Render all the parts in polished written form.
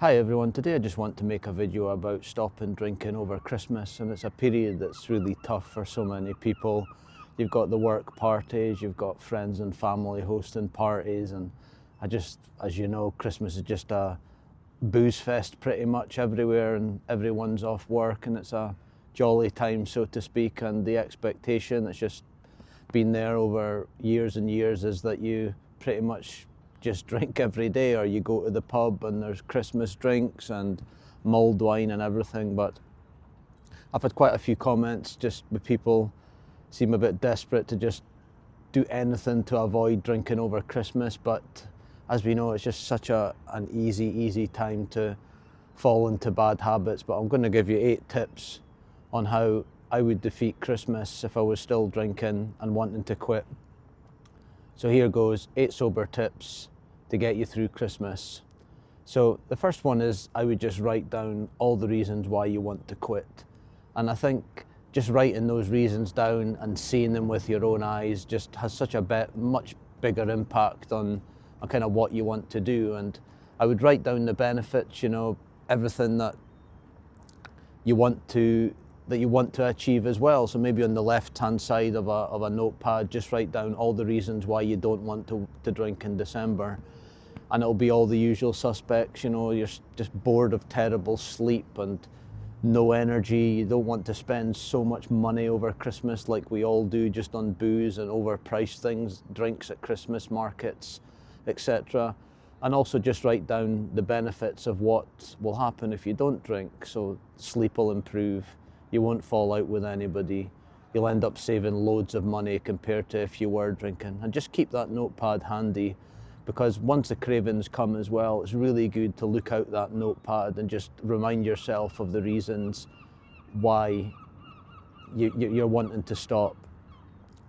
Hi everyone, today I just want to make a video about stopping drinking over Christmas, and it's a period that's really tough for so many people. You've got the work parties, you've got friends and family hosting parties, and as you know, Christmas is just a booze fest pretty much everywhere, and everyone's off work and it's a jolly time, so to speak. And the expectation that's just been there over years and years is that you pretty much just drink every day, or you go to the pub and there's Christmas drinks and mulled wine and everything. But I've had quite a few comments just with people seem a bit desperate to just do anything to avoid drinking over Christmas. But as we know, it's just such an easy time to fall into bad habits. But I'm going to give you 8 tips on how I would defeat Christmas if I was still drinking and wanting to quit. So here goes, 8 sober tips to get you through Christmas. So the first one is, I would just write down all the reasons why you want to quit. And I think just writing those reasons down and seeing them with your own eyes just has such a much bigger impact on kind of what you want to do. And I would write down the benefits, everything that you want to achieve as well. So maybe on the left-hand side of a notepad, just write down all the reasons why you don't want to drink in December. And it'll be all the usual suspects, you're just bored of terrible sleep and no energy. You don't want to spend so much money over Christmas like we all do, just on booze and overpriced things, drinks at Christmas markets, etc. And also just write down the benefits of what will happen if you don't drink. So sleep will improve. You won't fall out with anybody. You'll end up saving loads of money compared to if you were drinking. And just keep that notepad handy, because once the cravings come as well, it's really good to look out that notepad and just remind yourself of the reasons why you're wanting to stop.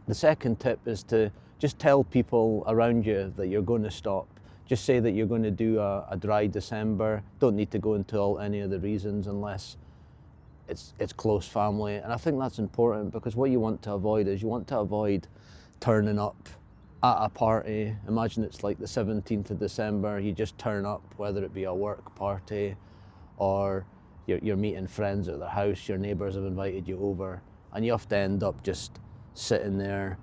The second tip is to just tell people around you that you're going to stop. Just say that you're going to do a dry December. Don't need to go into any of the reasons unless it's close family. And I think that's important, because what you want to avoid turning up at a party. Imagine it's like the 17th of December, you just turn up, whether it be a work party or you're meeting friends at their house, your neighbours have invited you over, and you have to end up just sitting there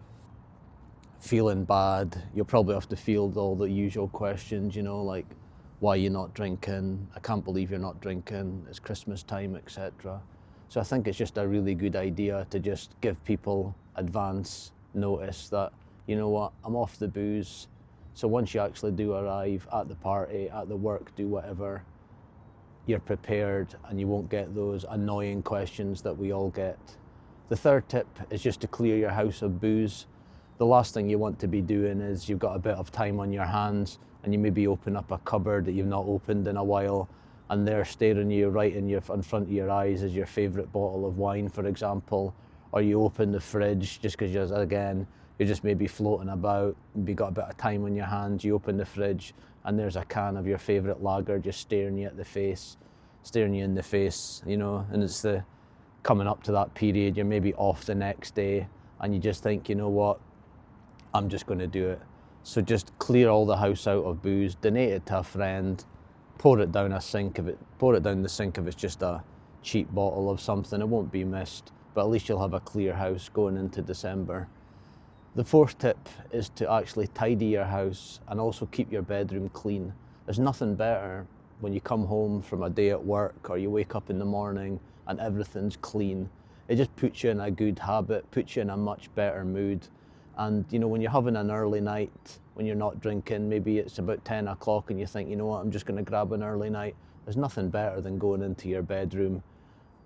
feeling bad. You'll probably have to field all the usual questions, like, why you're not drinking, I can't believe you're not drinking, it's Christmas time, etc. So I think it's just a really good idea to just give people advance notice that, you know what, I'm off the booze. So once you actually do arrive at the party, at the work, do whatever, you're prepared and you won't get those annoying questions that we all get. The third tip is just to clear your house of booze. The last thing you want to be doing is you've got a bit of time on your hands and you maybe open up a cupboard that you've not opened in a while, and they're staring you right in front of your eyes as your favourite bottle of wine, for example. Or you open the fridge just because you're just maybe floating about, you got a bit of time on your hands, you open the fridge and there's a can of your favourite lager just staring you in the face, and it's coming up to that period, you're maybe off the next day and you just think, you know what, I'm just going to do it. So just clear all the house out of booze, donate it to a friend, pour it down the sink if it's just a cheap bottle of something. It won't be missed, but at least you'll have a clear house going into December. The fourth tip is to actually tidy your house and also keep your bedroom clean. There's nothing better when you come home from a day at work or you wake up in the morning and everything's clean. It just puts you in a good habit, puts you in a much better mood. And when you're having an early night, when you're not drinking, maybe it's about 10 o'clock and you think, you know what, I'm just going to grab an early night. There's nothing better than going into your bedroom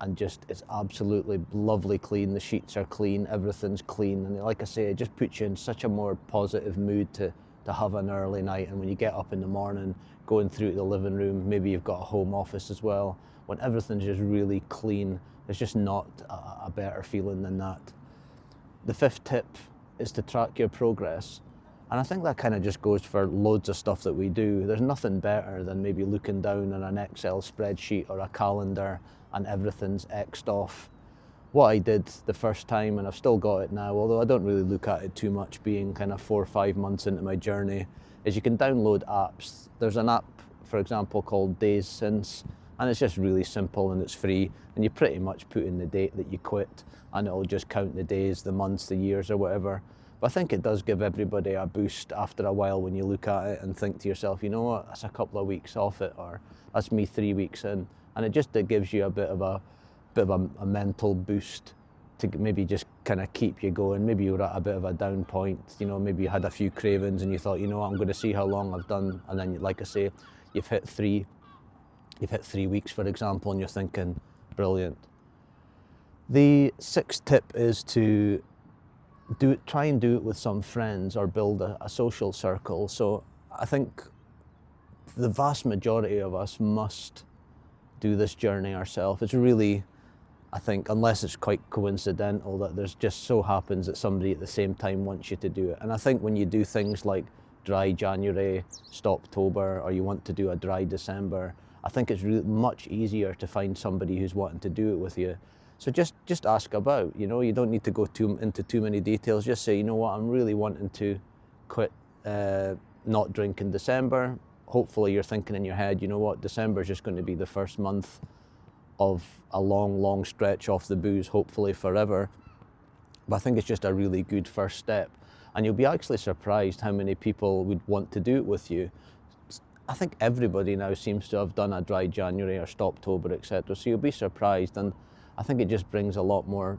and it's absolutely lovely clean. The sheets are clean, everything's clean. And like I say, it just puts you in such a more positive mood to have an early night. And when you get up in the morning, going through the living room, maybe you've got a home office as well, when everything's just really clean, there's just not a better feeling than that. The fifth tip is to track your progress. And I think that kind of just goes for loads of stuff that we do. There's nothing better than maybe looking down on an Excel spreadsheet or a calendar and everything's X'd off. What I did the first time, and I've still got it now, although I don't really look at it too much being kind of 4 or 5 months into my journey, is you can download apps. There's an app for example, called Days Since, and it's just really simple and it's free, and you pretty much put in the date that you quit and it'll just count the days, the months, the years or whatever. But I think it does give everybody a boost after a while when you look at it and think to yourself, you know what, that's a couple of weeks off it, or that's me 3 weeks in, and it gives you a bit of a mental boost to maybe just kind of keep you going. Maybe you were at a bit of a down point, you know, maybe you had a few cravings and you thought, you know what, I'm going to see how long I've done, and then like I say, you've hit 3 weeks, for example, and you're thinking, brilliant. The sixth tip is to try and do it with some friends or build a social circle. So I think the vast majority of us must do this journey ourselves. It's really, I think, unless it's quite coincidental that there's just so happens that somebody at the same time wants you to do it. And I think when you do things like dry January, Stoptober, or you want to do a dry December, I think it's really much easier to find somebody who's wanting to do it with you. So just ask about, you know, you don't need to go into too many details. Just say, you know what, I'm really wanting to quit not drink in December. Hopefully you're thinking in your head, you know what, December is just going to be the first month of a long stretch off the booze, hopefully forever. But I think it's just a really good first step. And you'll be actually surprised how many people would want to do it with you. I think everybody now seems to have done a dry January or Stoptober, etc. So you'll be surprised, and I think it just brings a lot more,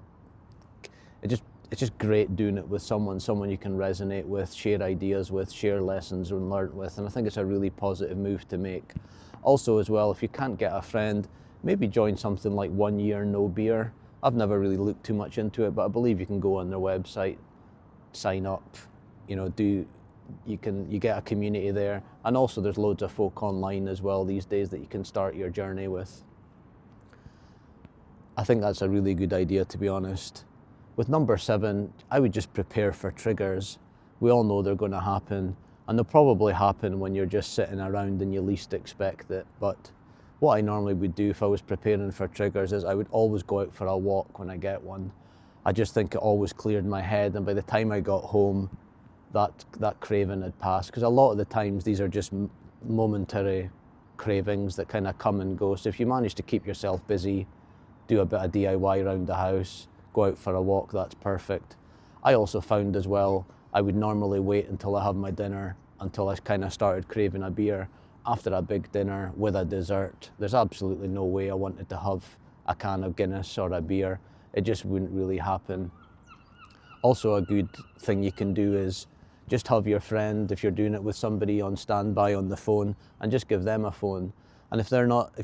it's just great doing it with someone you can resonate with, share ideas with, share lessons and learn with, and I think it's a really positive move to make. Also as well, if you can't get a friend, maybe join something like 1 Year No Beer. I've never really looked too much into it, but I believe you can go on their website, sign up, you know, you get a community there, and also there's loads of folk online as well these days that you can start your journey with. I think that's a really good idea, to be honest. With number 7, I would just prepare for triggers. We all know they're going to happen, and they'll probably happen when you're just sitting around and you least expect it. But what I normally would do if I was preparing for triggers is I would always go out for a walk when I get one. I just think it always cleared my head, and by the time I got home, that craving had passed. Because a lot of the times these are just momentary cravings that kind of come and go. So if you manage to keep yourself busy, do a bit of DIY around the house, go out for a walk, that's perfect. I also found as well, I would normally wait until I have my dinner, until I kind of started craving a beer. After a big dinner with a dessert, there's absolutely no way I wanted to have a can of Guinness or a beer. It just wouldn't really happen. Also, a good thing you can do is just have your friend, if you're doing it with somebody, on standby on the phone, and just give them a phone. And if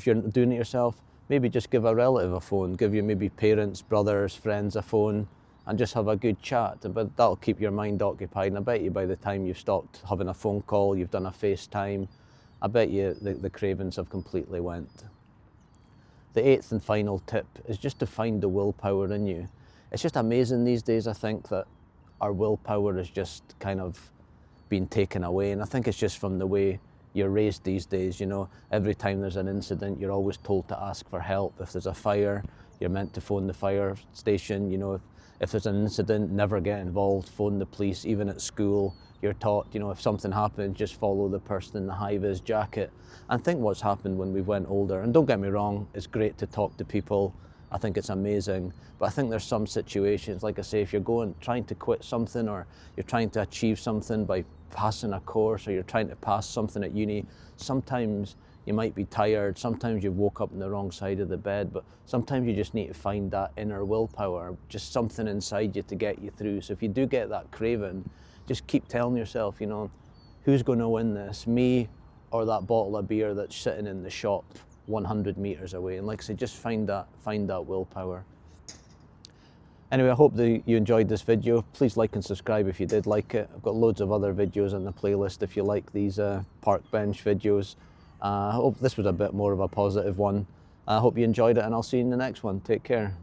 you're doing it yourself, maybe just give a relative a phone, give your maybe parents, brothers, friends a phone, and just have a good chat. But that'll keep your mind occupied, and I bet you by the time you've stopped having a phone call, you've done a FaceTime, I bet you the cravings have completely went. The 8th and final tip is just to find the willpower in you. It's just amazing these days, I think, that our willpower is just kind of being taken away, and I think it's just from the way you're raised these days. You know, every time there's an incident, you're always told to ask for help. If there's a fire, you're meant to phone the fire station. You know, if there's an incident, never get involved, phone the police. Even at school, you're taught, you know, if something happens, just follow the person in the high-vis jacket. And think what's happened when we went older. And don't get me wrong, it's great to talk to people. I think it's amazing. But I think there's some situations, like I say, if you're trying to quit something, or you're trying to achieve something by passing a course, or you're trying to pass something at uni, sometimes you might be tired, sometimes you woke up on the wrong side of the bed, but sometimes you just need to find that inner willpower, just something inside you to get you through. So if you do get that craving, just keep telling yourself, you know, who's going to win this, me or that bottle of beer that's sitting in the shop 100 meters away? And like I say, just find that willpower. Anyway, I hope that you enjoyed this video. Please like and subscribe if you did like it. I've got loads of other videos on the playlist if you like these park bench videos. I hope this was a bit more of a positive one. I hope you enjoyed it, and I'll see you in the next one. Take care.